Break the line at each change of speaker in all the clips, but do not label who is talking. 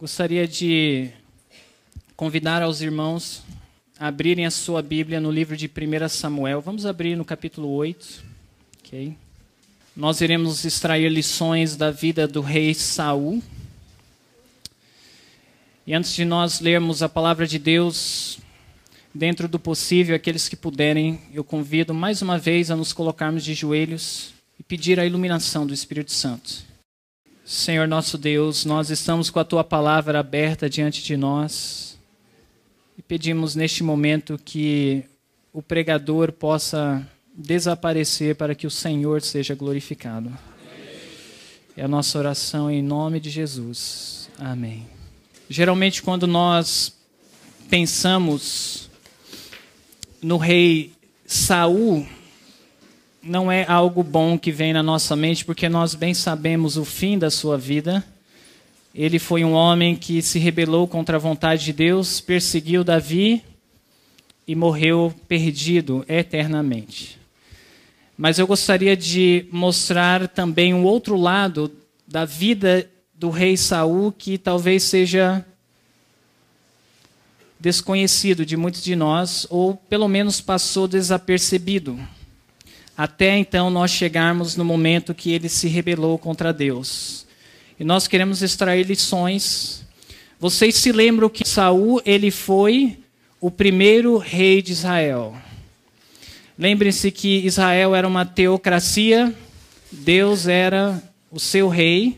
Gostaria de convidar aos irmãos a abrirem a sua Bíblia no livro de 1 Samuel. Vamos abrir no capítulo 8. Okay. Nós iremos extrair lições da vida do rei Saul. E antes de nós lermos a palavra de Deus, dentro do possível, aqueles que puderem, eu convido mais uma vez a nos colocarmos de joelhos e pedir a iluminação do Espírito Santo. Senhor nosso Deus, nós estamos com a Tua palavra aberta diante de nós e pedimos neste momento que o pregador possa desaparecer para que o Senhor seja glorificado. É a nossa oração em nome de Jesus. Amém. Geralmente quando nós pensamos no rei Saul, não é algo bom que vem na nossa mente, porque nós bem sabemos o fim da sua vida. Ele foi um homem que se rebelou contra a vontade de Deus, perseguiu Davi e morreu perdido eternamente. Mas eu gostaria de mostrar também um outro lado da vida do rei Saul, que talvez seja desconhecido de muitos de nós, ou pelo menos passou desapercebido, até então nós chegarmos no momento que ele se rebelou contra Deus. E nós queremos extrair lições. Vocês se lembram que Saul, ele foi o primeiro rei de Israel. Lembrem-se que Israel era uma teocracia, Deus era o seu rei.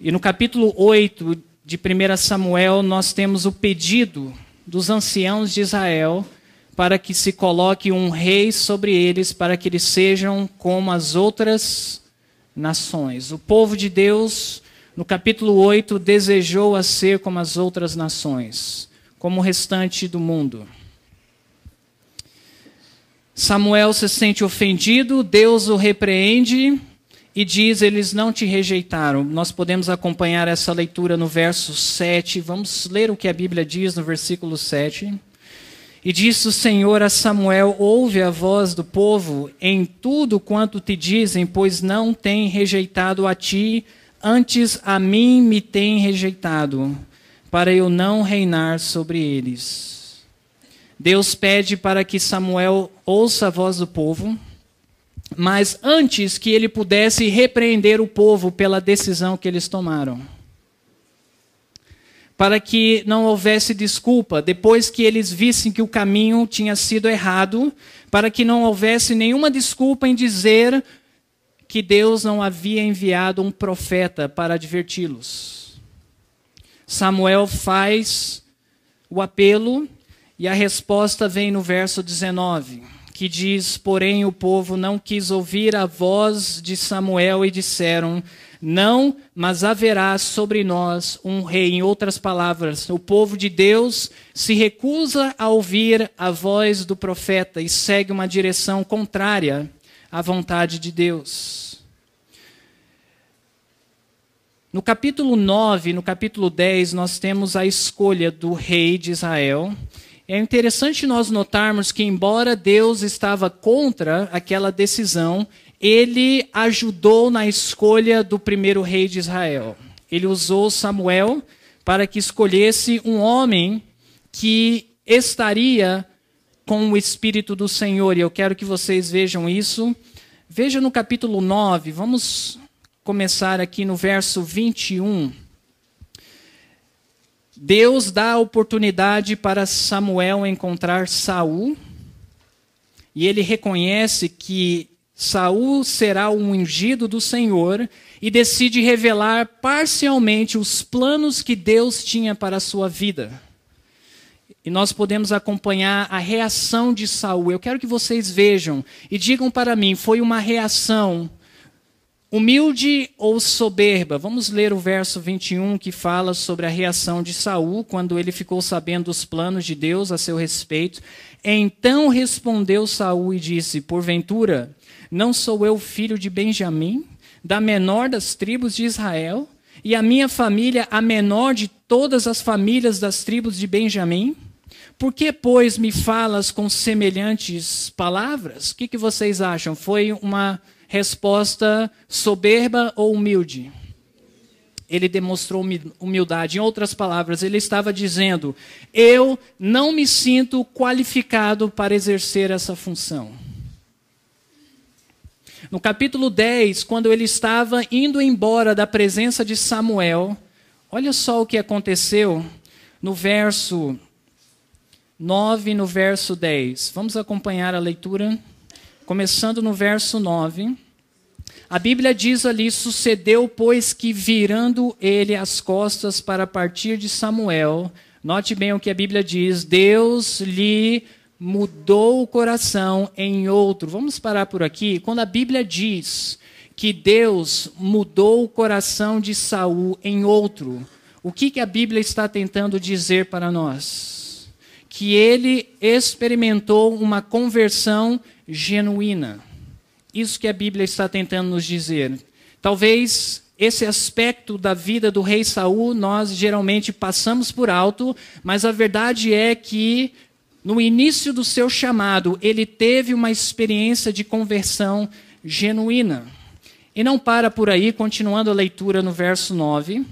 E no capítulo 8 de 1 Samuel, nós temos o pedido dos anciãos de Israel para que se coloque um rei sobre eles, para que eles sejam como as outras nações. O povo de Deus, no capítulo 8, desejou a ser como as outras nações, como o restante do mundo. Samuel se sente ofendido, Deus o repreende e diz: eles não te rejeitaram. Nós podemos acompanhar essa leitura no verso 7. Vamos ler o que a Bíblia diz no versículo 7. E disse o Senhor a Samuel: ouve a voz do povo em tudo quanto te dizem, pois não tem rejeitado a ti, antes a mim me tem rejeitado, para eu não reinar sobre eles. Deus pede para que Samuel ouça a voz do povo, mas antes que ele pudesse repreender o povo pela decisão que eles tomaram, para que não houvesse desculpa, depois que eles vissem que o caminho tinha sido errado, para que não houvesse nenhuma desculpa em dizer que Deus não havia enviado um profeta para adverti-los. Samuel faz o apelo e a resposta vem no verso 19, que diz: porém o povo não quis ouvir a voz de Samuel e disseram: não, mas haverá sobre nós um rei. Em outras palavras, o povo de Deus se recusa a ouvir a voz do profeta e segue uma direção contrária à vontade de Deus. No capítulo 9 e no capítulo 10, nós temos a escolha do rei de Israel. É interessante nós notarmos que, embora Deus estava contra aquela decisão, ele ajudou na escolha do primeiro rei de Israel. Ele usou Samuel para que escolhesse um homem que estaria com o Espírito do Senhor. E eu quero que vocês vejam isso. Veja no capítulo 9, vamos começar aqui no verso 21. Deus dá a oportunidade para Samuel encontrar Saul, e ele reconhece que Saul será o ungido do Senhor e decide revelar parcialmente os planos que Deus tinha para a sua vida. E nós podemos acompanhar a reação de Saul. Eu quero que vocês vejam e digam para mim, foi uma reação humilde ou soberba? Vamos ler o verso 21 que fala sobre a reação de Saul quando ele ficou sabendo dos planos de Deus a seu respeito. Então respondeu Saul e disse: porventura, não sou eu filho de Benjamim, da menor das tribos de Israel, e a minha família a menor de todas as famílias das tribos de Benjamim? Por que, pois, me falas com semelhantes palavras? O que vocês acham? Foi uma resposta soberba ou humilde? ele demonstrou humildade. Em outras palavras, ele estava dizendo: eu não me sinto qualificado para exercer essa função. No capítulo 10, quando ele estava indo embora da presença de Samuel, olha só o que aconteceu no verso 9 e no verso 10. Vamos acompanhar a leitura, começando no verso 9. A Bíblia diz ali: sucedeu, pois, que virando ele as costas para partir de Samuel, note bem o que a Bíblia diz, Deus lhe mudou o coração em outro. Vamos parar por aqui. Quando a Bíblia diz que Deus mudou o coração de Saul em outro, o que a Bíblia está tentando dizer para nós? Que ele experimentou uma conversão genuína. Isso que a Bíblia está tentando nos dizer. Talvez esse aspecto da vida do rei Saul nós geralmente passamos por alto, mas a verdade é que no início do seu chamado, ele teve uma experiência de conversão genuína. E não para por aí, continuando a leitura no verso 9.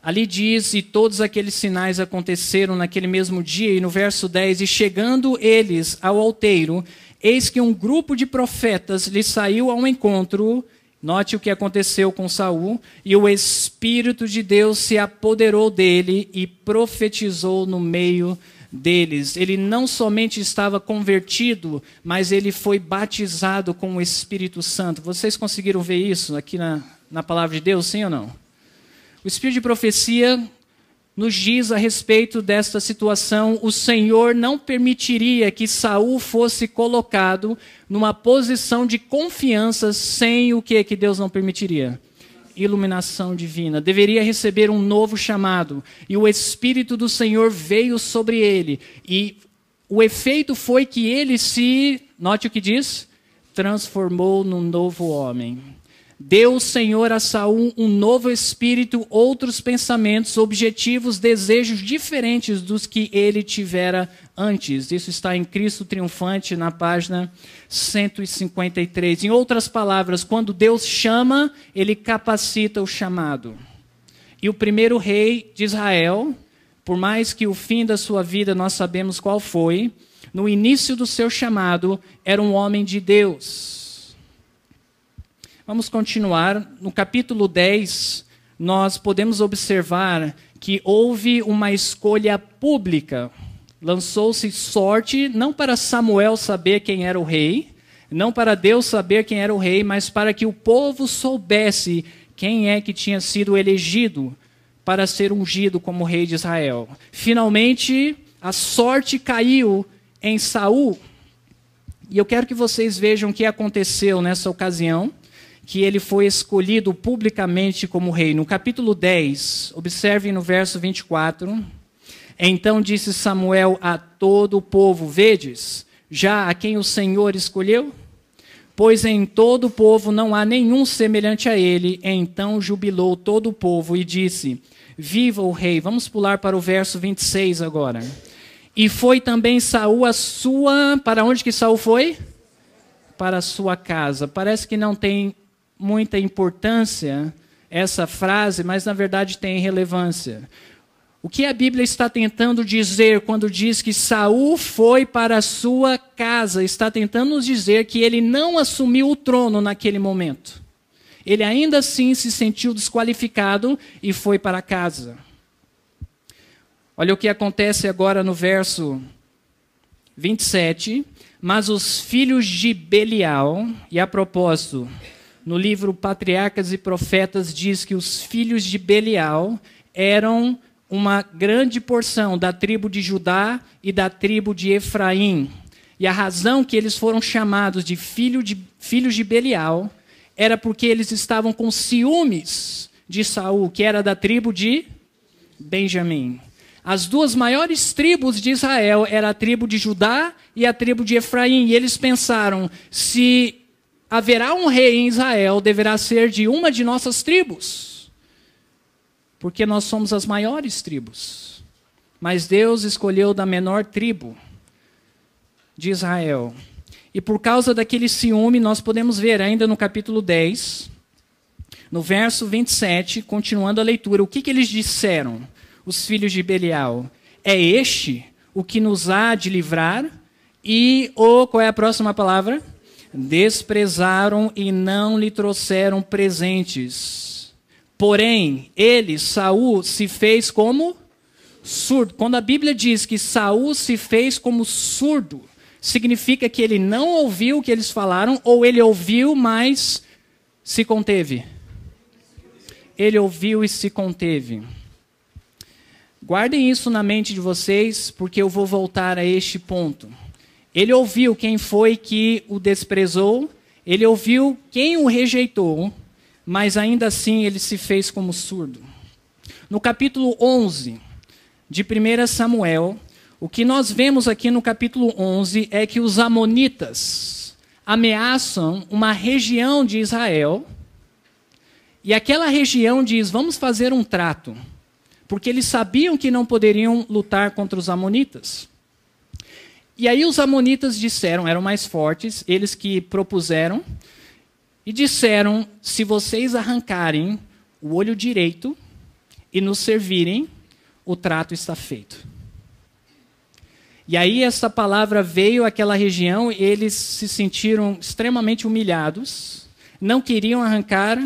Ali diz: e todos aqueles sinais aconteceram naquele mesmo dia. E no verso 10, e chegando eles ao outeiro, eis que um grupo de profetas lhe saiu ao encontro. Note o que aconteceu com Saul. E o Espírito de Deus se apoderou dele e profetizou no meio deles. Ele não somente estava convertido, mas ele foi batizado com o Espírito Santo. Vocês conseguiram ver isso aqui na palavra de Deus, sim ou não? O Espírito de profecia nos diz a respeito desta situação: o Senhor não permitiria que Saul fosse colocado numa posição de confiança sem o que Deus não permitiria? Iluminação divina. Deveria receber um novo chamado. E o Espírito do Senhor veio sobre ele. E o efeito foi que ele se, note o que diz, transformou num novo homem. Deu o Senhor a Saul um novo espírito, outros pensamentos, objetivos, desejos diferentes dos que ele tivera antes. Isso está em Cristo Triunfante, na página 153. Em outras palavras, quando Deus chama, ele capacita o chamado. E o primeiro rei de Israel, por mais que o fim da sua vida nós sabemos qual foi, no início do seu chamado, era um homem de Deus. Vamos continuar. No capítulo 10, nós podemos observar que houve uma escolha pública. Lançou-se sorte, não para Samuel saber quem era o rei, não para Deus saber quem era o rei, mas para que o povo soubesse quem é que tinha sido elegido para ser ungido como rei de Israel. Finalmente, a sorte caiu em Saul. E eu quero que vocês vejam o que aconteceu nessa ocasião, que ele foi escolhido publicamente como rei. No capítulo 10, observem no verso 24. Então disse Samuel a todo o povo: vedes, já a quem o Senhor escolheu? Pois em todo o povo não há nenhum semelhante a ele. Então jubilou todo o povo e disse: viva o rei. Vamos pular para o verso 26 agora. E foi também Saul a sua... Para onde que Saul foi? Para a sua casa. Parece que não tem muita importância essa frase, mas na verdade tem relevância. O que a Bíblia está tentando dizer quando diz que Saul foi para a sua casa? Está tentando nos dizer que ele não assumiu o trono naquele momento. Ele ainda assim se sentiu desqualificado e foi para casa. Olha o que acontece agora no verso 27. Mas os filhos de Belial, e a propósito, no livro Patriarcas e Profetas diz que os filhos de Belial eram uma grande porção da tribo de Judá e da tribo de Efraim. E a razão que eles foram chamados de filhos de Belial era porque eles estavam com ciúmes de Saul, que era da tribo de Benjamim. As duas maiores tribos de Israel eram a tribo de Judá e a tribo de Efraim. E eles pensaram, se haverá um rei em Israel, deverá ser de uma de nossas tribos, porque nós somos as maiores tribos. Mas Deus escolheu da menor tribo de Israel. E por causa daquele ciúme, nós podemos ver ainda no capítulo 10, No verso 27, continuando a leitura, o que eles disseram, os filhos de Belial? É este o que nos há de livrar? E, qual é a próxima palavra? Desprezaram e não lhe trouxeram presentes. Porém, ele, Saul, se fez como surdo. Quando a Bíblia diz que Saul se fez como surdo, significa que ele não ouviu o que eles falaram, ou ele ouviu, mas se conteve. Ele ouviu e se conteve. Guardem isso na mente de vocês, porque eu vou voltar a este ponto. Ele ouviu quem foi que o desprezou, ele ouviu quem o rejeitou, mas ainda assim ele se fez como surdo. No capítulo 11 de 1 Samuel, o que nós vemos aqui no capítulo 11 é que os amonitas ameaçam uma região de Israel, e aquela região diz, vamos fazer um trato, porque eles sabiam que não poderiam lutar contra os amonitas. E aí os amonitas disseram, eram mais fortes, eles que propuseram, e disseram, se vocês arrancarem o olho direito e nos servirem, o trato está feito. E aí essa palavra veio àquela região, e eles se sentiram extremamente humilhados, não queriam arrancar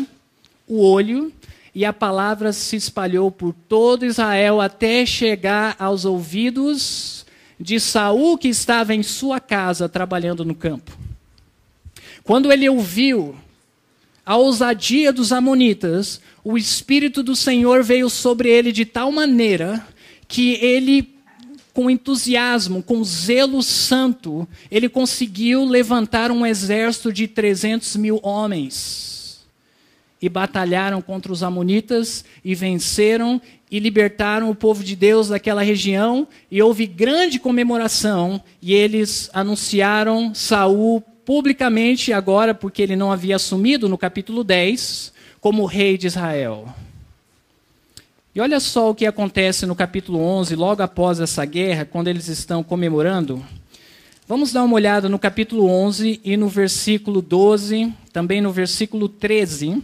o olho, e a palavra se espalhou por todo Israel até chegar aos ouvidos de Saul, que estava em sua casa trabalhando no campo. Quando ele ouviu a ousadia dos amonitas, o Espírito do Senhor veio sobre ele de tal maneira que ele, com entusiasmo, com zelo santo, ele conseguiu levantar um exército de 300 mil homens. E batalharam contra os amonitas, e venceram, e libertaram o povo de Deus daquela região, e houve grande comemoração, e eles anunciaram Saul publicamente, agora, porque ele não havia assumido no capítulo 10, como rei de Israel. E olha só o que acontece no capítulo 11, logo após essa guerra, quando eles estão comemorando. Vamos dar uma olhada no capítulo 11 e no versículo 12, também no versículo 13.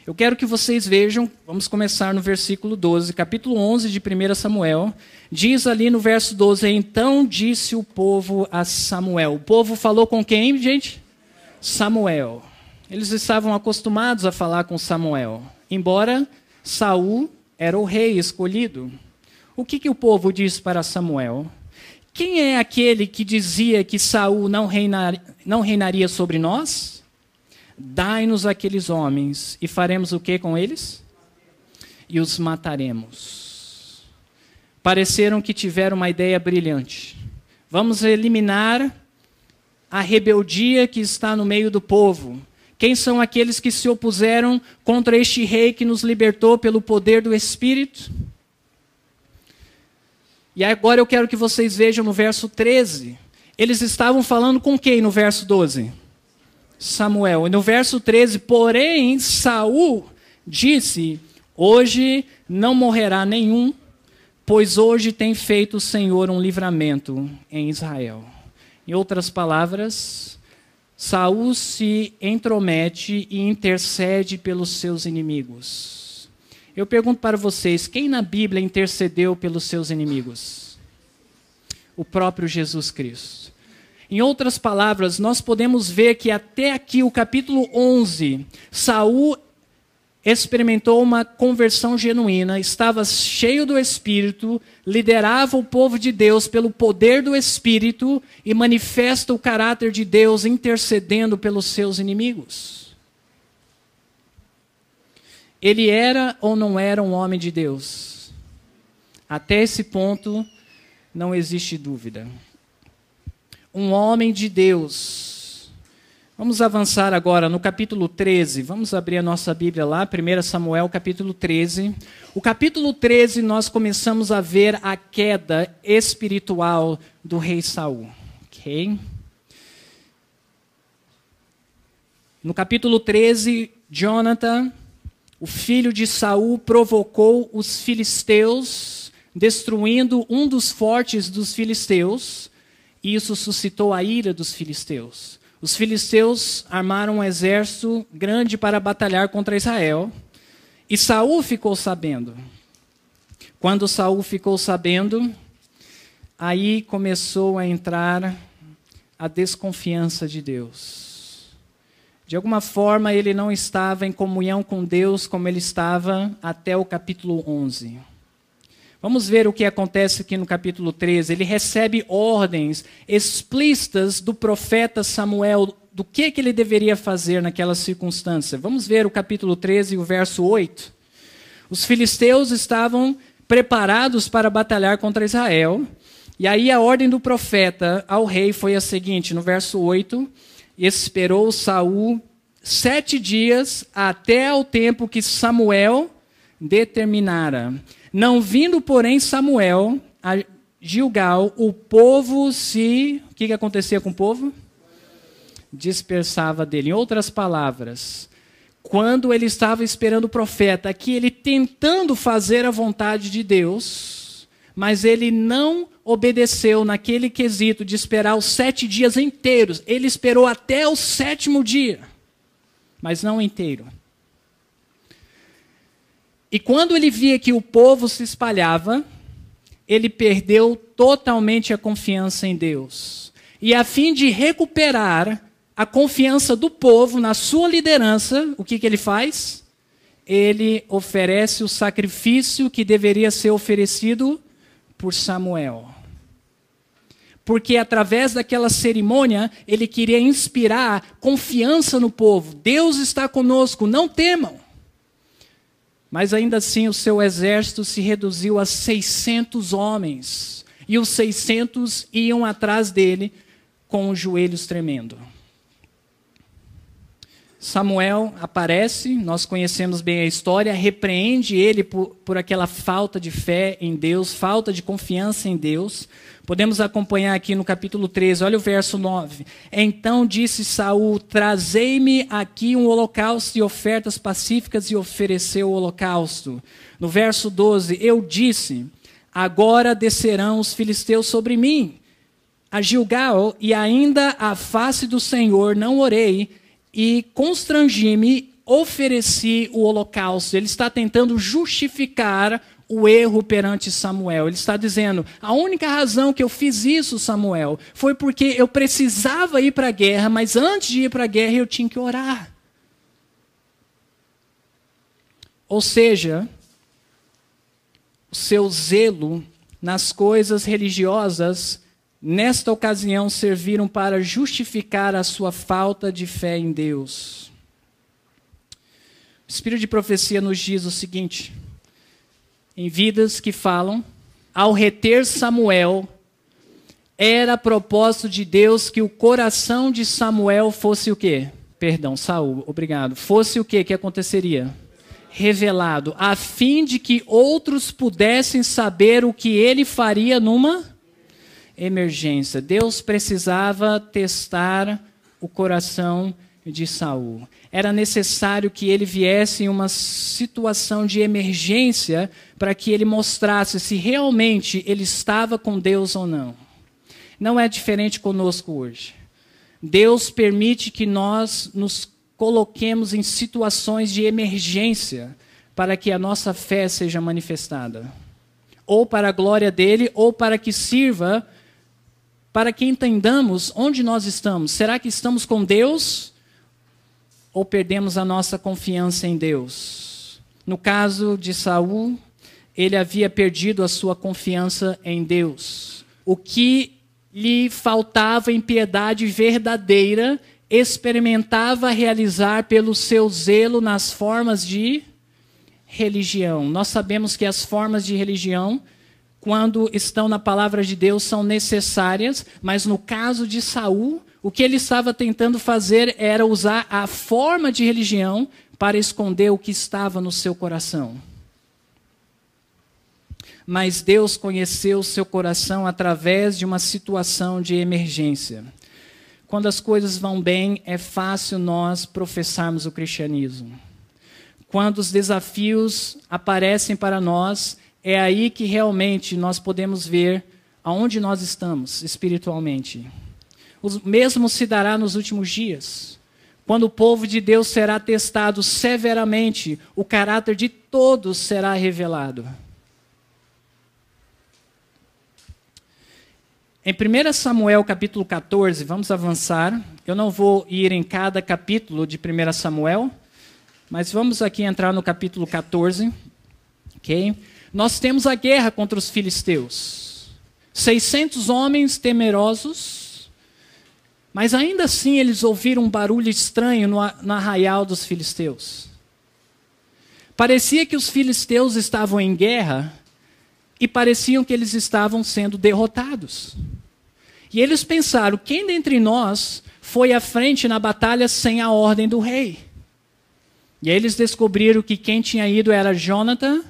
Eu quero que vocês vejam, vamos começar no versículo 12, capítulo 11 de 1 Samuel. Diz ali no verso 12, então disse o povo a Samuel. O povo falou com quem, gente? Samuel. Eles estavam acostumados a falar com Samuel, embora Saul era o rei escolhido. O que o povo disse para Samuel? Quem é aquele que dizia que Saul não reinaria sobre nós? Dai-nos aqueles homens, e faremos o que com eles? E os mataremos. Pareceram que tiveram uma ideia brilhante. Vamos eliminar a rebeldia que está no meio do povo. Quem são aqueles que se opuseram contra este rei que nos libertou pelo poder do Espírito? E agora eu quero que vocês vejam no verso 13. Eles estavam falando com quem no verso 12? Samuel. E no verso 13, porém, Saul disse, hoje não morrerá nenhum, pois hoje tem feito o Senhor um livramento em Israel. Em outras palavras, Saul se intromete e intercede pelos seus inimigos. Eu pergunto para vocês, quem na Bíblia intercedeu pelos seus inimigos? O próprio Jesus Cristo. Em outras palavras, nós podemos ver que até aqui, o capítulo 11, Saul experimentou uma conversão genuína, estava cheio do Espírito, liderava o povo de Deus pelo poder do Espírito e manifesta o caráter de Deus intercedendo pelos seus inimigos. Ele era ou não era um homem de Deus? Até esse ponto, não existe dúvida. Um homem de Deus. Vamos avançar agora no capítulo 13. Vamos abrir a nossa Bíblia lá, 1 Samuel, capítulo 13. O capítulo 13, nós começamos a ver a queda espiritual do rei Saul. Ok? No capítulo 13, Jonathan, o filho de Saul, provocou os filisteus, destruindo um dos fortes dos filisteus. E isso suscitou a ira dos filisteus. Os filisteus armaram um exército grande para batalhar contra Israel, e Saul ficou sabendo. Quando Saul ficou sabendo, aí começou a entrar a desconfiança de Deus. De alguma forma, ele não estava em comunhão com Deus como ele estava até o capítulo 11. Vamos ver o que acontece aqui no capítulo 13. Ele recebe ordens explícitas do profeta Samuel do que ele deveria fazer naquela circunstância. Vamos ver o capítulo 13, o verso 8. Os filisteus estavam preparados para batalhar contra Israel. E aí a ordem do profeta ao rei foi a seguinte, no verso 8, esperou Saul 7 dias até ao tempo que Samuel determinara. Não vindo, porém, Samuel a Gilgal, o povo se... O que acontecia com o povo? Dispersava dele. Em outras palavras, quando ele estava esperando o profeta, aqui ele tentando fazer a vontade de Deus, mas ele não obedeceu naquele quesito de esperar os 7 dias inteiros. Ele esperou até o 7º dia, mas não inteiro. E quando ele via que o povo se espalhava, ele perdeu totalmente a confiança em Deus. E a fim de recuperar a confiança do povo na sua liderança, o que ele faz? Ele oferece o sacrifício que deveria ser oferecido por Samuel. Porque através daquela cerimônia, ele queria inspirar confiança no povo. Deus está conosco, não temam. Mas ainda assim o seu exército se reduziu a 600 homens. E os 600 iam atrás dele com os joelhos tremendo. Samuel aparece, nós conhecemos bem a história, repreende ele por aquela falta de fé em Deus, falta de confiança em Deus. Podemos acompanhar aqui no capítulo 13, olha o verso 9. Então disse Saul, trazei-me aqui um holocausto e ofertas pacíficas, e ofereceu o holocausto. No verso 12, eu disse, agora descerão os filisteus sobre mim, a Gilgal, e ainda à face do Senhor não orei, e constrangi-me, ofereci o holocausto. Ele está tentando justificar o erro perante Samuel. Ele está dizendo, a única razão que eu fiz isso, Samuel, foi porque eu precisava ir para a guerra, mas antes de ir para a guerra eu tinha que orar. Ou seja, o seu zelo nas coisas religiosas nesta ocasião, serviram para justificar a sua falta de fé em Deus. O Espírito de profecia nos diz o seguinte, em vidas que falam, ao reter Samuel, era propósito de Deus que o coração de Samuel fosse o quê? Perdão, Saul, obrigado. Fosse o quê que aconteceria? Revelado, a fim de que outros pudessem saber o que ele faria numa emergência. Deus precisava testar o coração de Saul. Era necessário que ele viesse em uma situação de emergência para que ele mostrasse se realmente ele estava com Deus ou não. Não é diferente conosco hoje. Deus permite que nós nos coloquemos em situações de emergência para que a nossa fé seja manifestada. Ou para a glória dele, ou para que sirva para que entendamos onde nós estamos. Será que estamos com Deus ou perdemos a nossa confiança em Deus? No caso de Saul, ele havia perdido a sua confiança em Deus. O que lhe faltava em piedade verdadeira, experimentava realizar pelo seu zelo nas formas de religião. Nós sabemos que as formas de religião, quando estão na palavra de Deus, são necessárias, mas no caso de Saul, o que ele estava tentando fazer era usar a forma de religião para esconder o que estava no seu coração. Mas Deus conheceu o seu coração através de uma situação de emergência. Quando as coisas vão bem, é fácil nós professarmos o cristianismo. Quando os desafios aparecem para nós, é aí que realmente nós podemos ver aonde nós estamos espiritualmente. o mesmo se dará nos últimos dias, quando o povo de Deus será testado severamente, o caráter de todos será revelado. Em 1 Samuel capítulo 14, vamos avançar. Eu não vou ir em cada capítulo de 1 Samuel, mas vamos aqui entrar no capítulo 14. Okay? Nós temos a guerra contra os filisteus. 600 homens temerosos, mas ainda assim eles ouviram um barulho estranho no arraial dos filisteus. Parecia que os filisteus estavam em guerra e pareciam que eles estavam sendo derrotados. E eles pensaram, quem dentre nós foi à frente na batalha sem a ordem do rei? E aí eles descobriram que quem tinha ido era Jonathan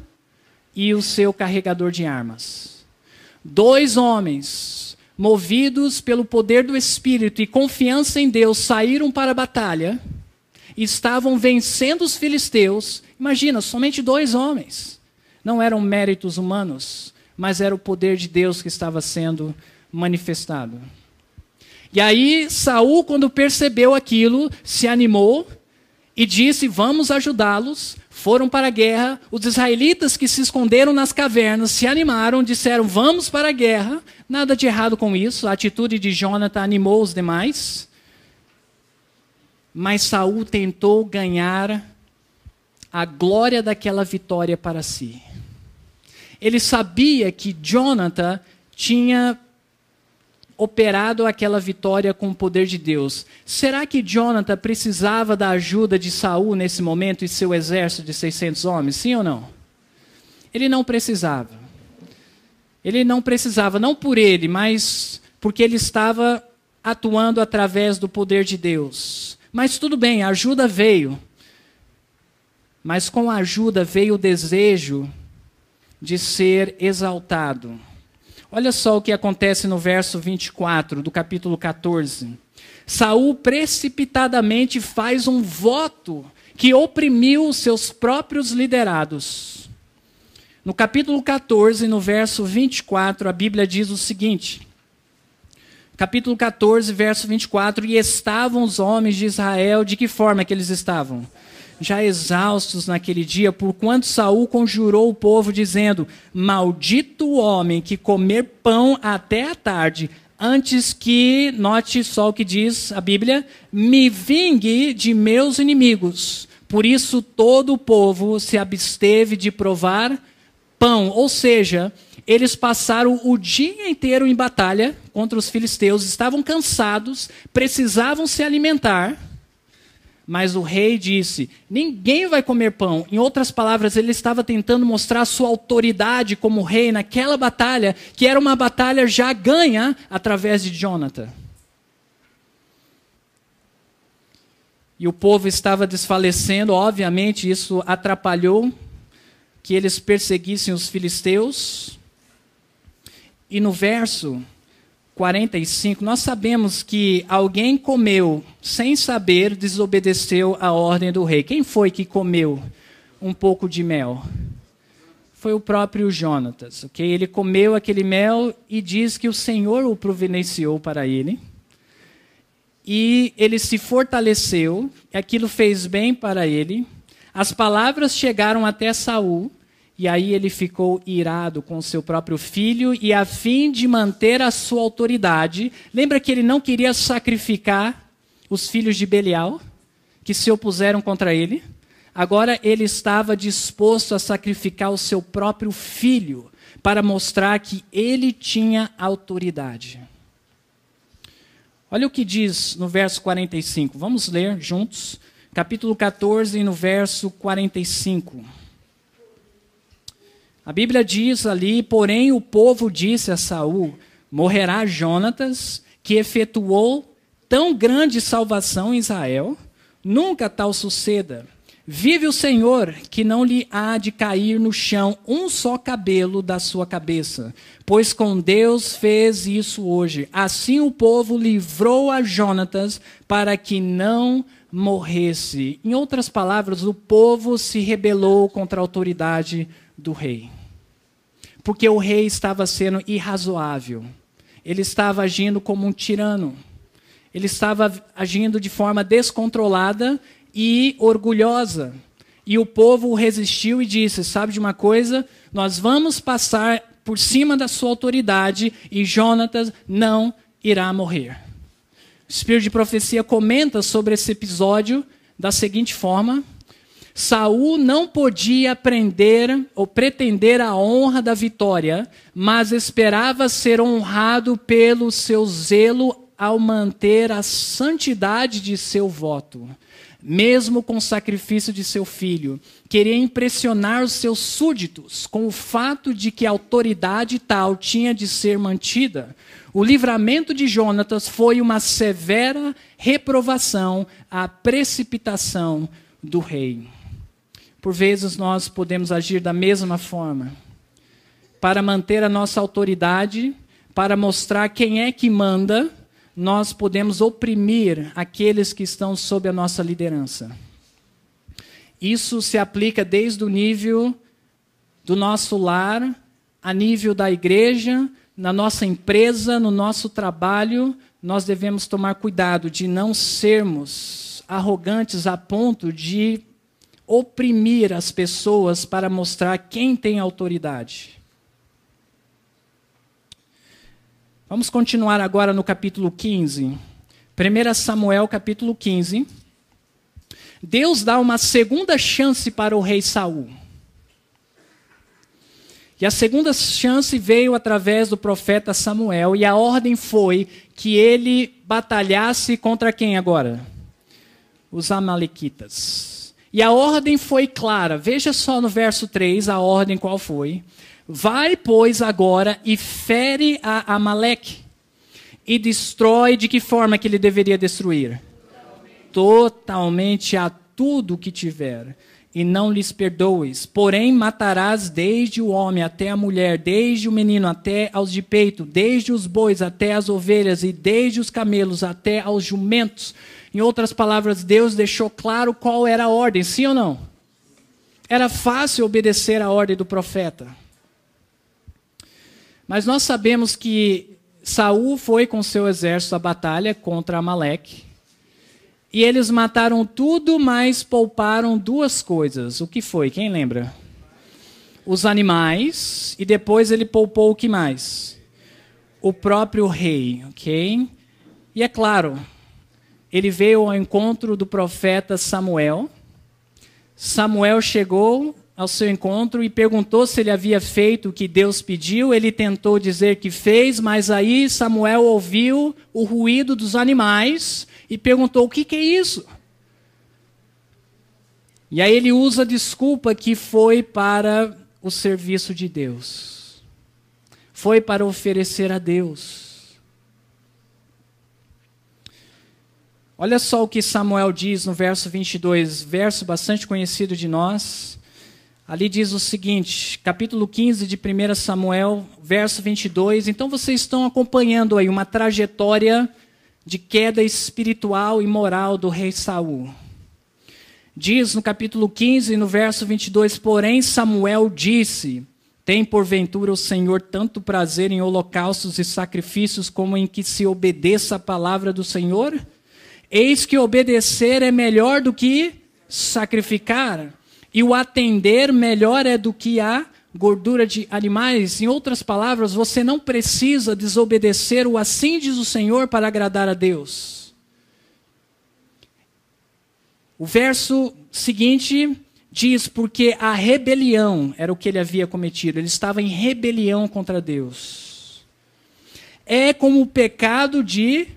e o seu carregador de armas. 2 homens, movidos pelo poder do Espírito e confiança em Deus, saíram para a batalha e estavam vencendo os filisteus. Imagina, somente 2 homens. Não eram méritos humanos, mas era o poder de Deus que estava sendo manifestado. E aí Saul, quando percebeu aquilo, se animou e disse, vamos ajudá-los. Foram para a guerra. Os israelitas que se esconderam nas cavernas se animaram, disseram, vamos para a guerra. Nada de errado com isso. A atitude de Jonathan animou os demais. Mas Saul tentou ganhar a glória daquela vitória para si. Ele sabia que Jonathan tinha operado aquela vitória com o poder de Deus. Será que Jonathan precisava da ajuda de Saul nesse momento e seu exército de 600 homens? Sim ou não? Ele não precisava. Ele não precisava, não por ele, mas porque ele estava atuando através do poder de Deus. Mas tudo bem, a ajuda veio. Mas com a ajuda veio o desejo de ser exaltado. Olha só o que acontece no verso 24 do capítulo 14. Saul precipitadamente faz um voto que oprimiu os seus próprios liderados. No capítulo 14, no verso 24, a Bíblia diz o seguinte. Capítulo 14, verso 24. E estavam os homens de Israel, de que forma que eles estavam? Já exaustos naquele dia, porquanto Saul conjurou o povo, dizendo, maldito o homem que comer pão até a tarde, antes que, note só o que diz a Bíblia, me vingue de meus inimigos. Por isso todo o povo se absteve de provar pão. Ou seja, eles passaram o dia inteiro em batalha contra os filisteus, estavam cansados, precisavam se alimentar. Mas o rei disse, ninguém vai comer pão. Em outras palavras, ele estava tentando mostrar sua autoridade como rei naquela batalha, que era uma batalha já ganha através de Jonathan. E o povo estava desfalecendo, obviamente isso atrapalhou que eles perseguissem os filisteus. E no verso 45, nós sabemos que alguém comeu, sem saber, desobedeceu a ordem do rei. Quem foi que comeu um pouco de mel? Foi o próprio Jonatas. Okay? Ele comeu aquele mel e diz que o Senhor o providenciou para ele. E ele se fortaleceu, aquilo fez bem para ele. As palavras chegaram até Saul. E aí ele ficou irado com seu próprio filho e a fim de manter a sua autoridade. Lembra que ele não queria sacrificar os filhos de Belial, que se opuseram contra ele? Agora ele estava disposto a sacrificar o seu próprio filho para mostrar que ele tinha autoridade. Olha o que diz no verso 45. Vamos ler juntos. Capítulo 14, no verso 45. A Bíblia diz ali, porém o povo disse a Saul, morrerá Jonatas, que efetuou tão grande salvação em Israel? Nunca tal suceda. Vive o Senhor, que não lhe há de cair no chão um só cabelo da sua cabeça, pois com Deus fez isso hoje. Assim o povo livrou a Jonatas para que não morresse. Em outras palavras, o povo se rebelou contra a autoridade do rei. Porque o rei estava sendo irrazoável. Ele estava agindo como um tirano. ele estava agindo de forma descontrolada e orgulhosa. E o povo resistiu e disse, sabe de uma coisa? Nós vamos passar por cima da sua autoridade e Jonatas não irá morrer. O Espírito de Profecia comenta sobre esse episódio da seguinte forma: Saul não podia aprender ou pretender a honra da vitória, mas esperava ser honrado pelo seu zelo ao manter a santidade de seu voto. Mesmo com o sacrifício de seu filho, queria impressionar os seus súditos com o fato de que a autoridade tal tinha de ser mantida. O livramento de Jonatas foi uma severa reprovação à precipitação do rei. Por vezes nós podemos agir da mesma forma. Para manter a nossa autoridade, para mostrar quem é que manda, nós podemos oprimir aqueles que estão sob a nossa liderança. Isso se aplica desde o nível do nosso lar, a nível da igreja, na nossa empresa, no nosso trabalho. Nós devemos tomar cuidado de não sermos arrogantes a ponto de oprimir as pessoas para mostrar quem tem autoridade. Vamos continuar agora no capítulo 15. 1 Samuel, capítulo 15. Deus dá uma segunda chance para o rei Saul. E a segunda chance veio através do profeta Samuel, e a ordem foi que ele batalhasse contra quem agora? Os amalequitas. E a ordem foi clara. Veja só no verso 3 a ordem qual foi. Vai, pois, agora e fere a Amaleque e destrói. De que forma que ele deveria destruir? Totalmente a tudo que tiver, e não lhes perdoes. Porém, matarás desde o homem até a mulher, desde o menino até aos de peito, desde os bois até as ovelhas, e desde os camelos até aos jumentos. Em outras palavras, Deus deixou claro qual era a ordem, sim ou não? Era fácil obedecer a ordem do profeta. Mas nós sabemos que Saul foi com seu exército à batalha contra Amaleque. E eles mataram tudo, mas pouparam duas coisas. O que foi? Quem lembra? Os animais. E depois ele poupou o que mais? O próprio rei, ok? E é claro, ele veio ao encontro do profeta Samuel. Samuel chegou ao seu encontro e perguntou se ele havia feito o que Deus pediu. Ele tentou dizer que fez, mas aí Samuel ouviu o ruído dos animais e perguntou: o que é isso? E aí ele usa a desculpa que foi para o serviço de Deus. Foi para oferecer a Deus. Olha só o que Samuel diz no verso 22, verso bastante conhecido de nós. Ali diz o seguinte, capítulo 15 de 1 Samuel, verso 22. Então vocês estão acompanhando aí uma trajetória de queda espiritual e moral do rei Saul. Diz no capítulo 15, no verso 22, porém Samuel disse: tem porventura o Senhor tanto prazer em holocaustos e sacrifícios como em que se obedeça a palavra do Senhor? Eis que obedecer é melhor do que sacrificar, e o atender melhor é do que a gordura de animais. Em outras palavras, você não precisa desobedecer o assim diz o Senhor para agradar a Deus. O verso seguinte diz, porque a rebelião era o que ele havia cometido. Ele estava em rebelião contra Deus. É como o pecado de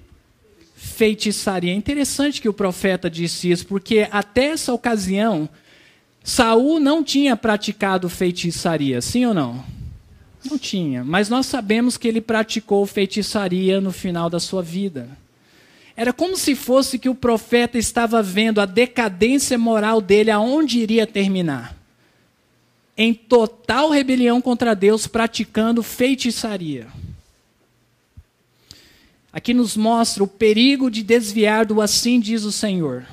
feitiçaria. É interessante que o profeta disse isso, porque até essa ocasião Saul não tinha praticado feitiçaria, sim ou não? Não tinha, mas nós sabemos que ele praticou feitiçaria no final da sua vida. Era como se fosse que o profeta estava vendo a decadência moral dele, aonde iria terminar. Em total rebelião contra Deus, praticando feitiçaria. Aqui nos mostra o perigo de desviar do assim diz o Senhor.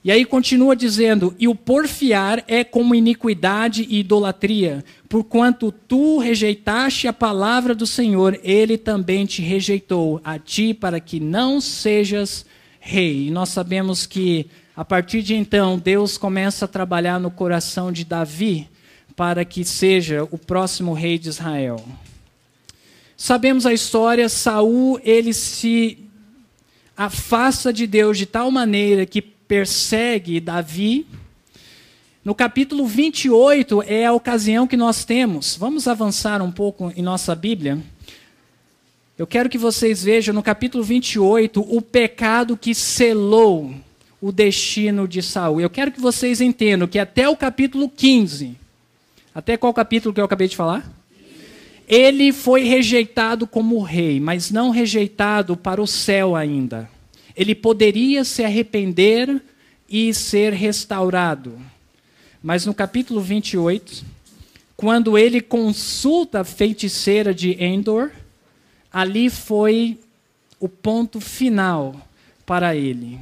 E aí continua dizendo, e o porfiar é como iniquidade e idolatria, porquanto tu rejeitaste a palavra do Senhor, ele também te rejeitou a ti para que não sejas rei. E nós sabemos que a partir de então Deus começa a trabalhar no coração de Davi para que seja o próximo rei de Israel. Sabemos a história, Saul, ele se afasta de Deus de tal maneira que persegue Davi. No capítulo 28 é a ocasião que nós temos. Vamos avançar um pouco em nossa Bíblia. Eu quero que vocês vejam no capítulo 28 o pecado que selou o destino de Saul. Eu quero que vocês entendam que até o capítulo 15, até qual capítulo que eu acabei de falar? Ele foi rejeitado como rei, mas não rejeitado para o céu ainda. Ele poderia se arrepender e ser restaurado. Mas no capítulo 28, quando ele consulta a feiticeira de Endor, ali foi o ponto final para ele.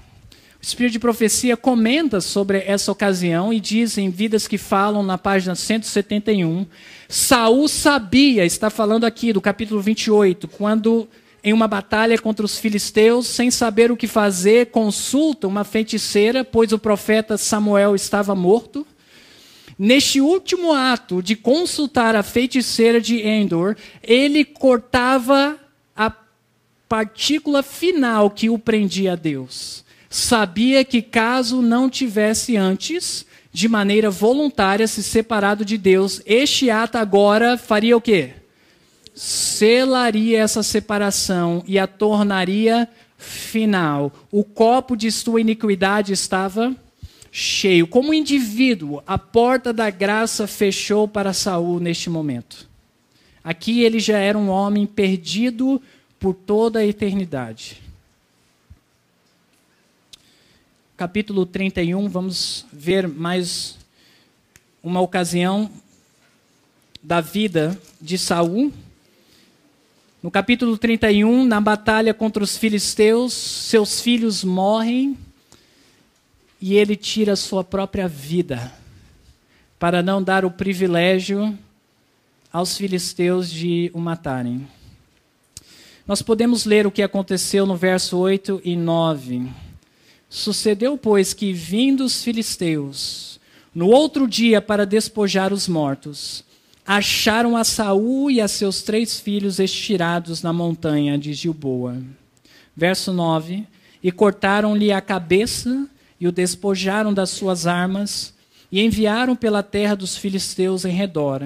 O Espírito de Profecia comenta sobre essa ocasião e diz em Vidas que Falam, na página 171, Saul sabia, está falando aqui do capítulo 28, quando em uma batalha contra os filisteus, sem saber o que fazer, consulta uma feiticeira, pois o profeta Samuel estava morto. Neste último ato de consultar a feiticeira de Endor, ele cortava a partícula final que o prendia a Deus. Sabia que caso não tivesse antes, de maneira voluntária, se separado de Deus, este ato agora faria o quê? Selaria essa separação e a tornaria final. O copo de sua iniquidade estava cheio. Como indivíduo, a porta da graça fechou para Saul neste momento. Aqui ele já era um homem perdido por toda a eternidade. Capítulo 31, vamos ver mais uma ocasião da vida de Saul. No capítulo 31, na batalha contra os filisteus, seus filhos morrem e ele tira a sua própria vida para não dar o privilégio aos filisteus de o matarem. Nós podemos ler o que aconteceu no verso 8 e 9. Sucedeu, pois, que vindo os filisteus, no outro dia para despojar os mortos, acharam a Saul e a seus 3 filhos estirados na montanha de Gilboa. Verso 9. E cortaram-lhe a cabeça e o despojaram das suas armas e enviaram pela terra dos filisteus em redor,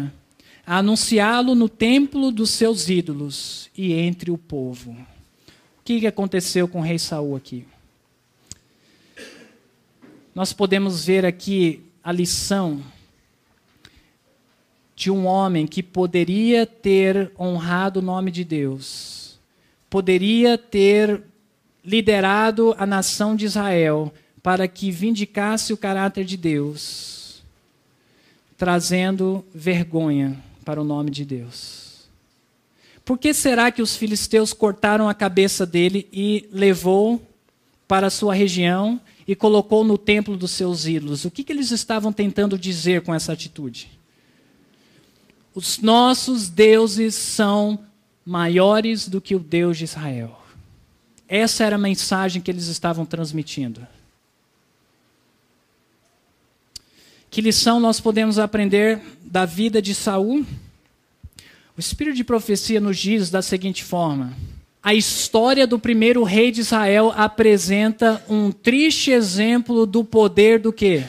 a anunciá-lo no templo dos seus ídolos e entre o povo. O que aconteceu com o rei Saul aqui? Nós podemos ver aqui a lição de um homem que poderia ter honrado o nome de Deus, poderia ter liderado a nação de Israel para que vindicasse o caráter de Deus, trazendo vergonha para o nome de Deus. Por que será que os filisteus cortaram a cabeça dele e levou para a sua região e colocou no templo dos seus ídolos? O que eles estavam tentando dizer com essa atitude? Os nossos deuses são maiores do que o Deus de Israel. Essa era a mensagem que eles estavam transmitindo. Que lição nós podemos aprender da vida de Saul? O Espírito de Profecia nos diz da seguinte forma: a história do primeiro rei de Israel apresenta um triste exemplo do poder do quê?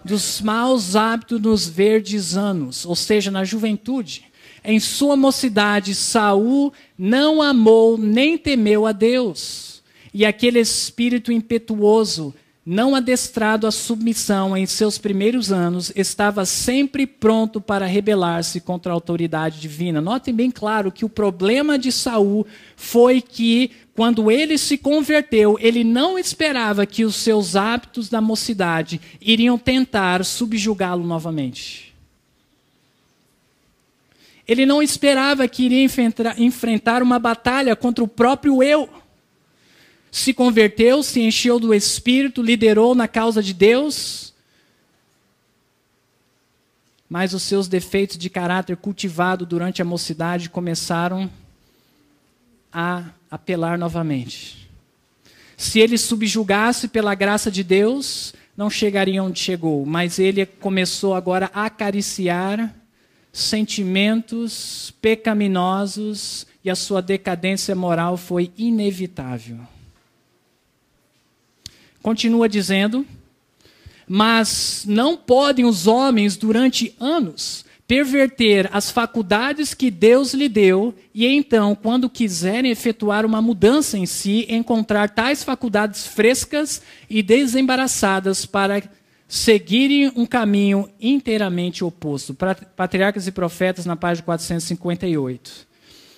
Dos maus hábitos nos verdes anos, ou seja, na juventude. Em sua mocidade, Saul não amou nem temeu a Deus. E aquele espírito impetuoso, não adestrado à submissão em seus primeiros anos, estava sempre pronto para rebelar-se contra a autoridade divina. Notem bem claro que o problema de Saul foi que, quando ele se converteu, ele não esperava que os seus hábitos da mocidade iriam tentar subjugá-lo novamente. Ele não esperava que iria enfrentar uma batalha contra o próprio eu. se converteu, se encheu do Espírito, liderou na causa de Deus, mas os seus defeitos de caráter cultivado durante a mocidade começaram a apelar novamente. Se ele subjugasse pela graça de Deus, não chegaria onde chegou, mas ele começou agora a acariciar sentimentos pecaminosos e a sua decadência moral foi inevitável. Continua dizendo, mas não podem os homens durante anos perverter as faculdades que Deus lhe deu e então, quando quiserem efetuar uma mudança em si, encontrar tais faculdades frescas e desembaraçadas para seguirem um caminho inteiramente oposto. Patriarcas e Profetas, na página 458.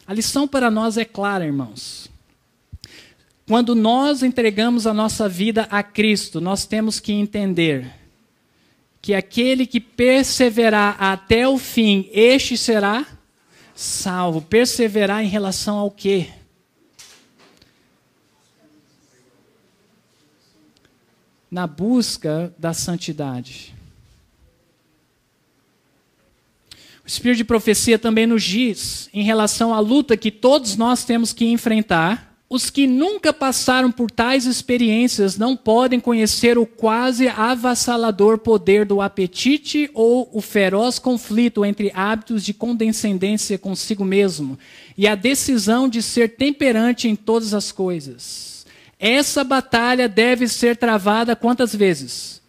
A lição para nós é clara, irmãos. Quando nós entregamos a nossa vida a Cristo, nós temos que entender que aquele que perseverar até o fim, este será salvo. Perseverar em relação ao quê? Na busca da santidade. O Espírito de profecia também nos diz, em relação à luta que todos nós temos que enfrentar, os que nunca passaram por tais experiências não podem conhecer o quase avassalador poder do apetite ou o feroz conflito entre hábitos de condescendência consigo mesmo e a decisão de ser temperante em todas as coisas. Essa batalha deve ser travada quantas vezes?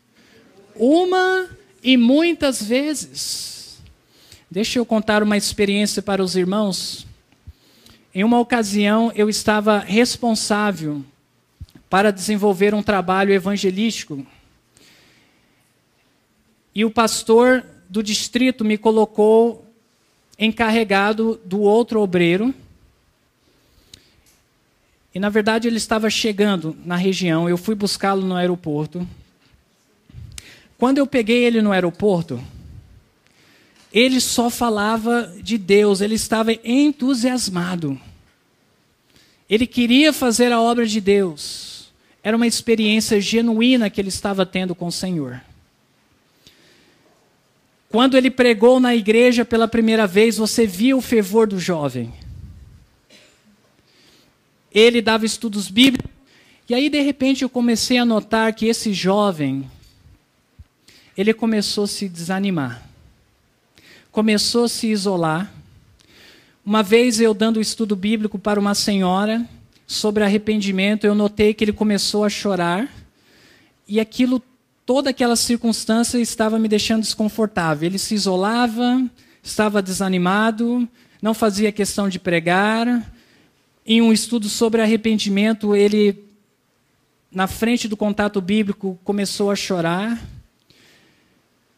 Uma e muitas vezes. Deixa eu contar uma experiência para os irmãos. Em uma ocasião, eu estava responsável para desenvolver um trabalho evangelístico. E o pastor do distrito me colocou encarregado do outro obreiro. E, na verdade, ele estava chegando na região. Eu fui buscá-lo no aeroporto. Quando eu peguei ele no aeroporto, ele só falava de Deus, ele estava entusiasmado. Ele queria fazer a obra de Deus. Era uma experiência genuína que ele estava tendo com o Senhor. Quando ele pregou na igreja pela primeira vez, você viu o fervor do jovem. Ele dava estudos bíblicos. E aí, de repente, eu comecei a notar que esse jovem, ele começou a se desanimar. Começou a se isolar. Uma vez eu dando o estudo bíblico para uma senhora sobre arrependimento, eu notei que ele começou a chorar e aquilo, toda aquela circunstância estava me deixando desconfortável. Ele se isolava, estava desanimado, não fazia questão de pregar. Em um estudo sobre arrependimento, ele, na frente do contato bíblico, começou a chorar.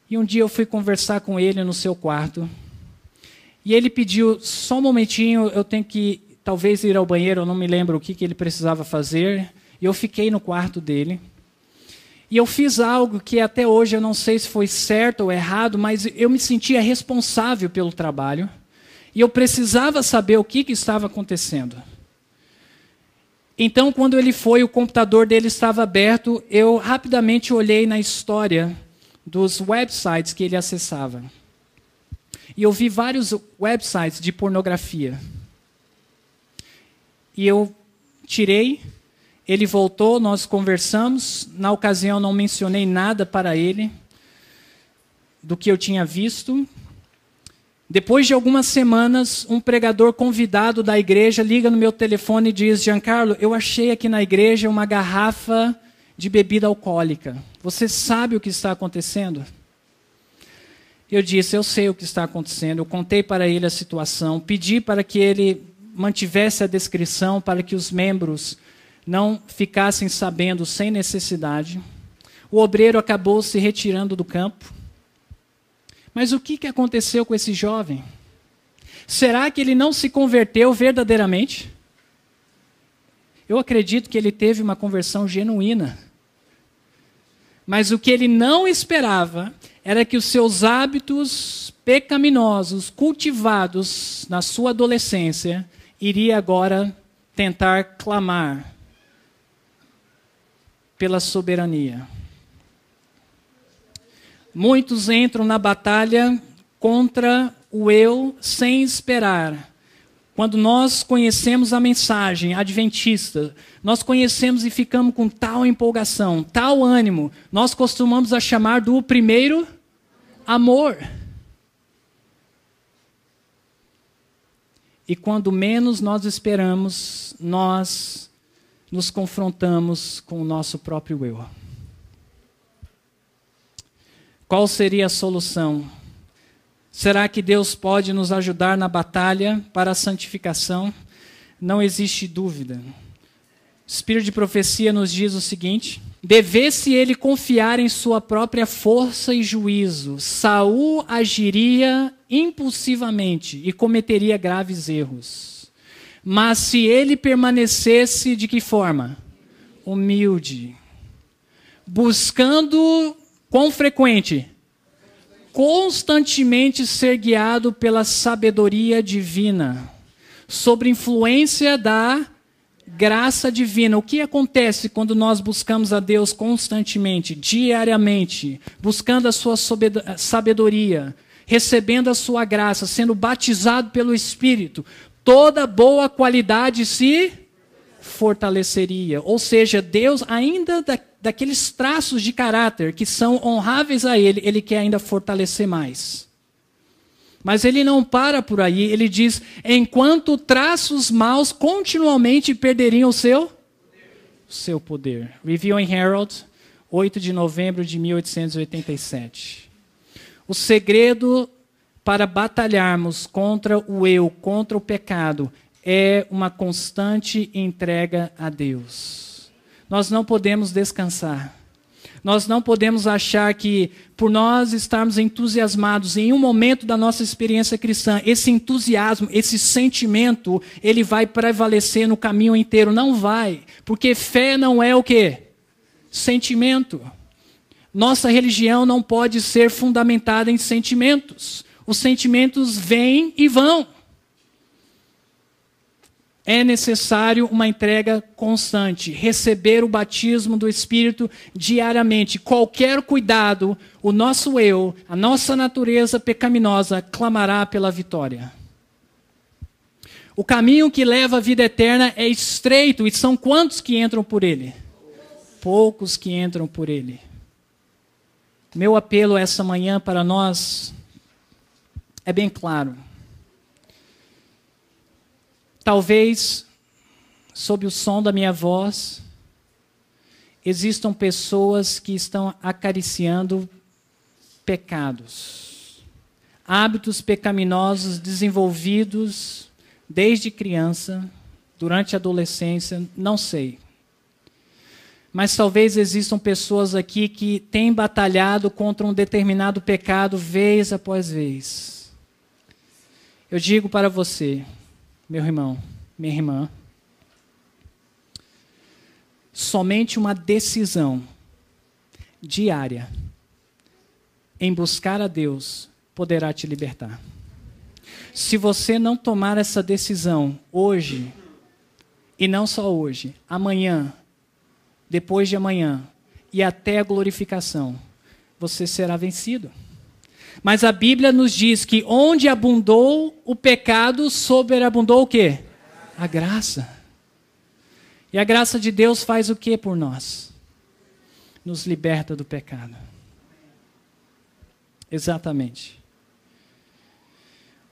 E um dia eu fui conversar com ele no seu quarto. E ele pediu, só um momentinho, eu tenho que talvez ir ao banheiro, eu não me lembro o que ele precisava fazer. E eu fiquei no quarto dele. E eu fiz algo que até hoje eu não sei se foi certo ou errado, mas eu me sentia responsável pelo trabalho. E eu precisava saber o que estava acontecendo. Então, quando ele foi, o computador dele estava aberto, eu rapidamente olhei na história dos websites que ele acessava. E eu vi vários websites de pornografia. E eu tirei, ele voltou, nós conversamos. Na ocasião não mencionei nada para ele do que eu tinha visto. Depois de algumas semanas, um pregador convidado da igreja liga no meu telefone e diz: Giancarlo, eu achei aqui na igreja uma garrafa de bebida alcoólica. Você sabe o que está acontecendo? Eu disse, eu sei o que está acontecendo. Eu contei para ele a situação, pedi para que ele mantivesse a descrição para que os membros não ficassem sabendo sem necessidade. O obreiro acabou se retirando do campo. Mas o que aconteceu com esse jovem? Será que ele não se converteu verdadeiramente? Eu acredito que ele teve uma conversão genuína. Mas o que ele não esperava era que os seus hábitos pecaminosos, cultivados na sua adolescência, iria agora tentar clamar pela soberania. Muitos entram na batalha contra o eu sem esperar. Quando nós conhecemos a mensagem adventista, nós conhecemos e ficamos com tal empolgação, tal ânimo, nós costumamos a chamar do primeiro amor. E quando menos nós esperamos, nós nos confrontamos com o nosso próprio eu. Qual seria a solução? Será que Deus pode nos ajudar na batalha para a santificação? Não existe dúvida. O Espírito de profecia nos diz o seguinte: devesse ele confiar em sua própria força e juízo, Saul agiria impulsivamente e cometeria graves erros. Mas se ele permanecesse de que forma? Humilde. Buscando, quão frequente? Constantemente ser guiado pela sabedoria divina, sob influência da graça divina. O que acontece quando nós buscamos a Deus constantemente, diariamente, buscando a sua sabedoria, recebendo a sua graça, sendo batizado pelo Espírito? Toda boa qualidade se fortaleceria. Ou seja, Deus, ainda daqueles traços de caráter que são honráveis a Ele, Ele quer ainda fortalecer mais. Mas Ele não para por aí, Ele diz, enquanto traços maus continuamente perderiam o seu poder. Review and Herald, 8 de novembro de 1887. O segredo para batalharmos contra o eu, contra o pecado, é uma constante entrega a Deus. Nós não podemos descansar. Nós não podemos achar que, por nós estarmos entusiasmados em um momento da nossa experiência cristã, esse entusiasmo, esse sentimento, ele vai prevalecer no caminho inteiro. Não vai, porque fé não é o quê? Sentimento. Nossa religião não pode ser fundamentada em sentimentos. Os sentimentos vêm e vão. É necessário uma entrega constante, receber o batismo do Espírito diariamente. Qualquer cuidado, o nosso eu, a nossa natureza pecaminosa, clamará pela vitória. O caminho que leva à vida eterna é estreito, e são quantos que entram por ele? Poucos que entram por ele. Meu apelo essa manhã para nós é bem claro. Talvez, sob o som da minha voz, existam pessoas que estão acariciando pecados, hábitos pecaminosos desenvolvidos desde criança, durante a adolescência, não sei. Mas talvez existam pessoas aqui que têm batalhado contra um determinado pecado vez após vez. Eu digo para você, meu irmão, minha irmã, somente uma decisão diária em buscar a Deus poderá te libertar. Se você não tomar essa decisão hoje, e não só hoje, amanhã, depois de amanhã e até a glorificação, você será vencido. Mas a Bíblia nos diz que onde abundou o pecado, sobreabundou o quê? A graça. E a graça de Deus faz o quê por nós? Nos liberta do pecado. Exatamente.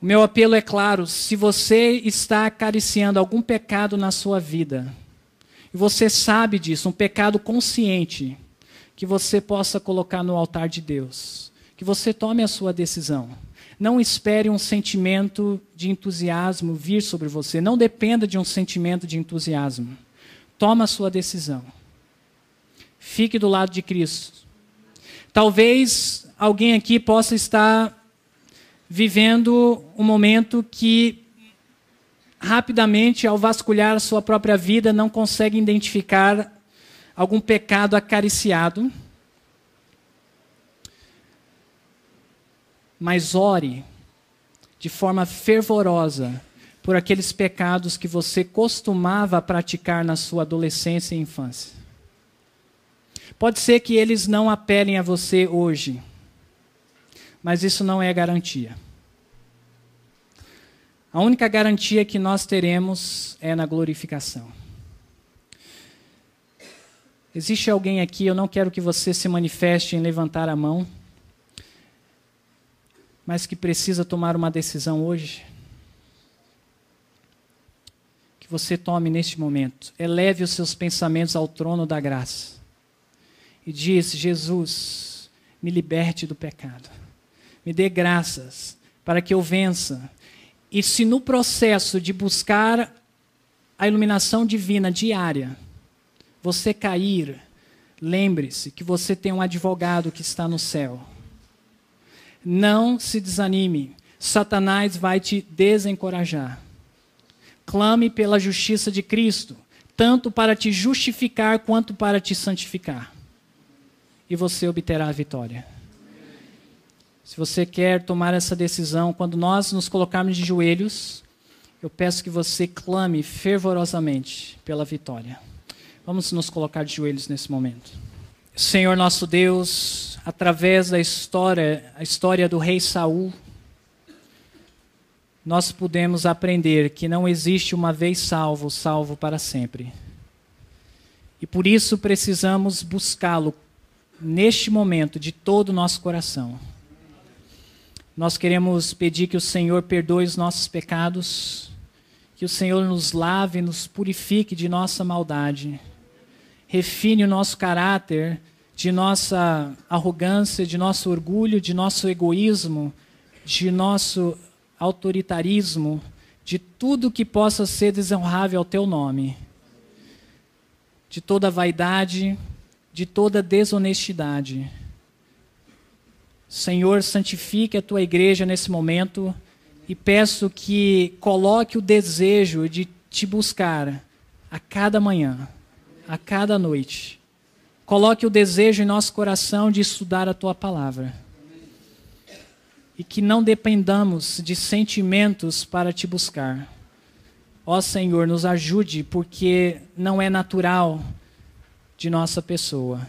O meu apelo é claro, se você está acariciando algum pecado na sua vida, e você sabe disso, um pecado consciente, que você possa colocar no altar de Deus. Que você tome a sua decisão. Não espere um sentimento de entusiasmo vir sobre você. Não dependa de um sentimento de entusiasmo. Toma a sua decisão. Fique do lado de Cristo. Talvez alguém aqui possa estar vivendo um momento que, rapidamente, ao vasculhar a sua própria vida, não consegue identificar algum pecado acariciado. Mas ore de forma fervorosa por aqueles pecados que você costumava praticar na sua adolescência e infância. Pode ser que eles não apelem a você hoje, mas isso não é garantia. A única garantia que nós teremos é na glorificação. Existe alguém aqui, eu não quero que você se manifeste em levantar a mão, mas que precisa tomar uma decisão hoje? Que você tome neste momento. Eleve os seus pensamentos ao trono da graça. E diz: Jesus, me liberte do pecado. Me dê graças para que eu vença. E se no processo de buscar a iluminação divina diária, você cair, lembre-se que você tem um advogado que está no céu. Não se desanime. Satanás vai te desencorajar. Clame pela justiça de Cristo, tanto para te justificar quanto para te santificar. E você obterá a vitória. Se você quer tomar essa decisão, quando nós nos colocarmos de joelhos, eu peço que você clame fervorosamente pela vitória. Vamos nos colocar de joelhos nesse momento. Senhor nosso Deus, através da história do rei Saul, nós podemos aprender que não existe uma vez salvo, salvo para sempre. E por isso precisamos buscá-lo neste momento de todo o nosso coração. Nós queremos pedir que o Senhor perdoe os nossos pecados, que o Senhor nos lave, nos purifique de nossa maldade, refine o nosso caráter, de nossa arrogância, de nosso orgulho, de nosso egoísmo, de nosso autoritarismo, de tudo que possa ser desonrável ao teu nome, de toda vaidade, de toda desonestidade. Senhor, santifique a tua igreja nesse momento e peço que coloque o desejo de te buscar a cada manhã, a cada noite. Coloque o desejo em nosso coração de estudar a tua palavra. E que não dependamos de sentimentos para te buscar. Ó Senhor, nos ajude, porque não é natural de nossa pessoa.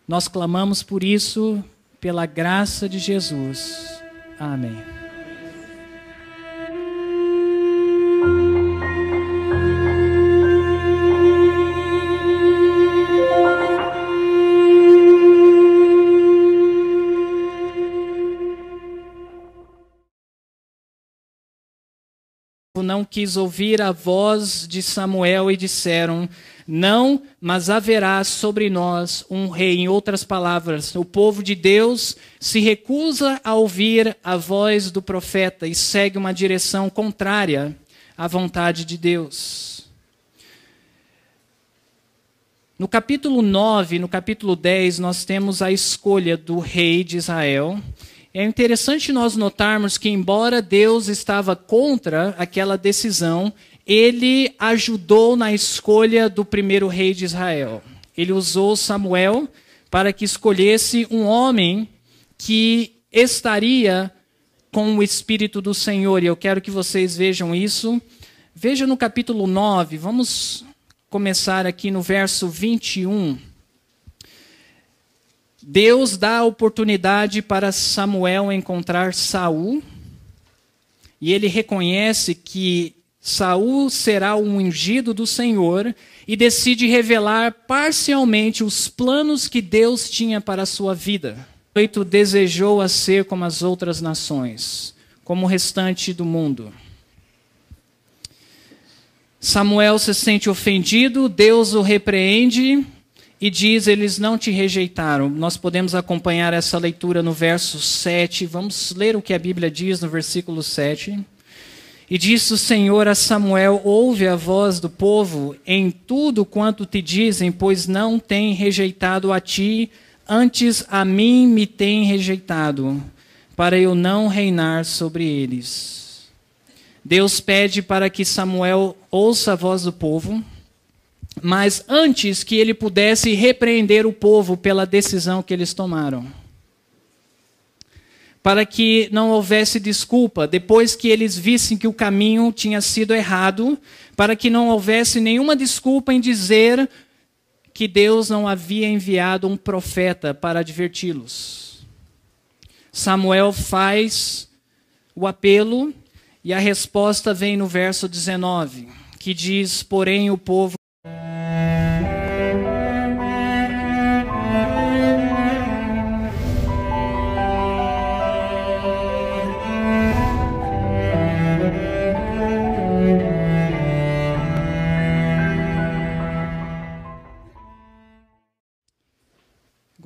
Nós clamamos por isso, pela graça de Jesus. Amém. Não quis ouvir a voz de Samuel e disseram: não, mas haverá sobre nós um rei. Em outras palavras, o povo de Deus se recusa a ouvir a voz do profeta e segue uma direção contrária à vontade de Deus. No capítulo 9, no capítulo 10, nós temos a escolha do rei de Israel. É interessante nós notarmos que, embora Deus estava contra aquela decisão, ele ajudou na escolha do primeiro rei de Israel. Ele usou Samuel para que escolhesse um homem que estaria com o Espírito do Senhor. E eu quero que vocês vejam isso. Veja no capítulo 9, vamos começar aqui no verso 21. Deus dá a oportunidade para Samuel encontrar Saul, e ele reconhece que Saul será o ungido do Senhor e decide revelar parcialmente os planos que Deus tinha para a sua vida. O desejou a ser como as outras nações, como o restante do mundo. Samuel se sente ofendido, Deus o repreende e diz: eles não te rejeitaram. Nós podemos acompanhar essa leitura no verso 7. Vamos ler o que a Bíblia diz no versículo 7. E disse o Senhor a Samuel: ouve a voz do povo em tudo quanto te dizem, pois não tem rejeitado a ti, antes a mim me tem rejeitado, para eu não reinar sobre eles. Deus pede para que Samuel ouça a voz do povo, mas antes que ele pudesse repreender o povo pela decisão que eles tomaram. Para que não houvesse desculpa, depois que eles vissem que o caminho tinha sido errado, para que não houvesse nenhuma desculpa em dizer que Deus não havia enviado um profeta para adverti-los. Samuel faz o apelo e a resposta vem no verso 19, que diz: porém o povo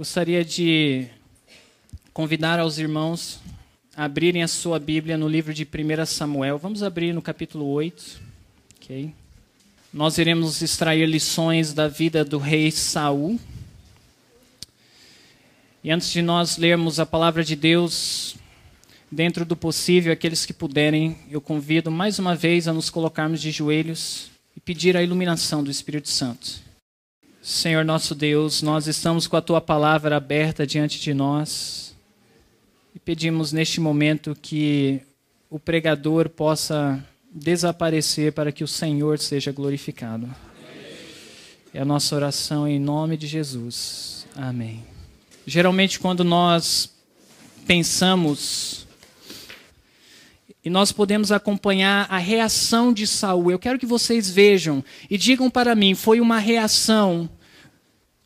gostaria de convidar aos irmãos a abrirem a sua Bíblia no livro de 1 Samuel. Vamos abrir no capítulo 8. Okay. Nós iremos extrair lições da vida do rei Saul. E antes de nós lermos a palavra de Deus, dentro do possível, aqueles que puderem, eu convido mais uma vez a nos colocarmos de joelhos e pedir a iluminação do Espírito Santo. Senhor nosso Deus, nós estamos com a Tua palavra aberta diante de nós e pedimos neste momento que o pregador possa desaparecer para que o Senhor seja glorificado. É a nossa oração em nome de Jesus. Amém. Geralmente quando nós pensamos e nós podemos acompanhar a reação de Saul. Eu quero que vocês vejam e digam para mim, foi uma reação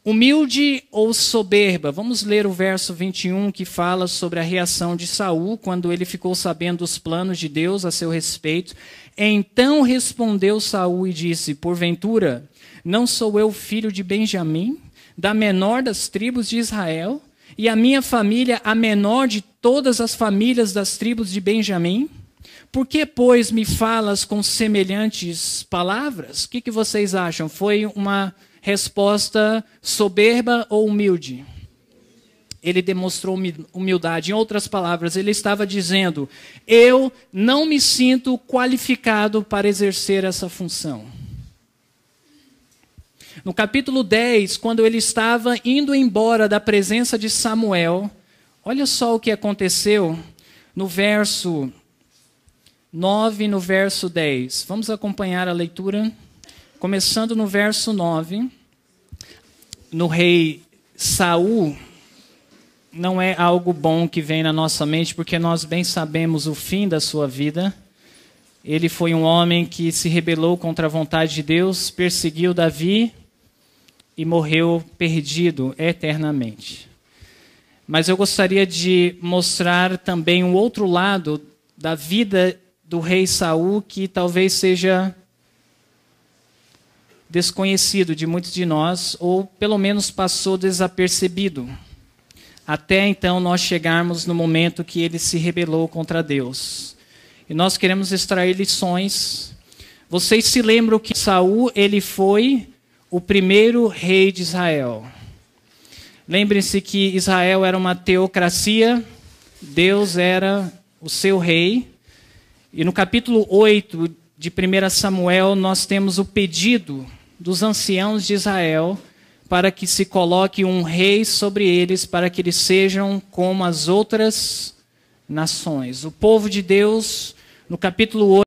humilde ou soberba? Vamos ler o verso 21 que fala sobre a reação de Saul quando ele ficou sabendo dos planos de Deus a seu respeito. Então respondeu Saul e disse: porventura, não sou eu filho de Benjamim, da menor das tribos de Israel, e a minha família a menor de todas as famílias das tribos de Benjamim? Por que, pois, me falas com semelhantes palavras? O que vocês acham? Foi uma resposta soberba ou humilde? Ele demonstrou humildade. Em outras palavras, ele estava dizendo: eu não me sinto qualificado para exercer essa função. No capítulo 10, quando ele estava indo embora da presença de Samuel, olha só o que aconteceu no verso 9 e no verso 10. Vamos acompanhar a leitura. Começando no verso 9. No rei Saul, não é algo bom que vem na nossa mente, porque nós bem sabemos o fim da sua vida. Ele foi um homem que se rebelou contra a vontade de Deus, perseguiu Davi e morreu perdido eternamente. Mas eu gostaria de mostrar também um outro lado da vida do rei Saul, que talvez seja desconhecido de muitos de nós, ou pelo menos passou desapercebido, até então nós chegarmos no momento que ele se rebelou contra Deus. E nós queremos extrair lições. Vocês se lembram que Saul, ele foi o primeiro rei de Israel. Lembrem-se que Israel era uma teocracia, Deus era o seu rei. E no capítulo 8 de 1 Samuel, nós temos o pedido dos anciãos de Israel para que se coloque um rei sobre eles, para que eles sejam como as outras nações. O povo de Deus, no capítulo 8,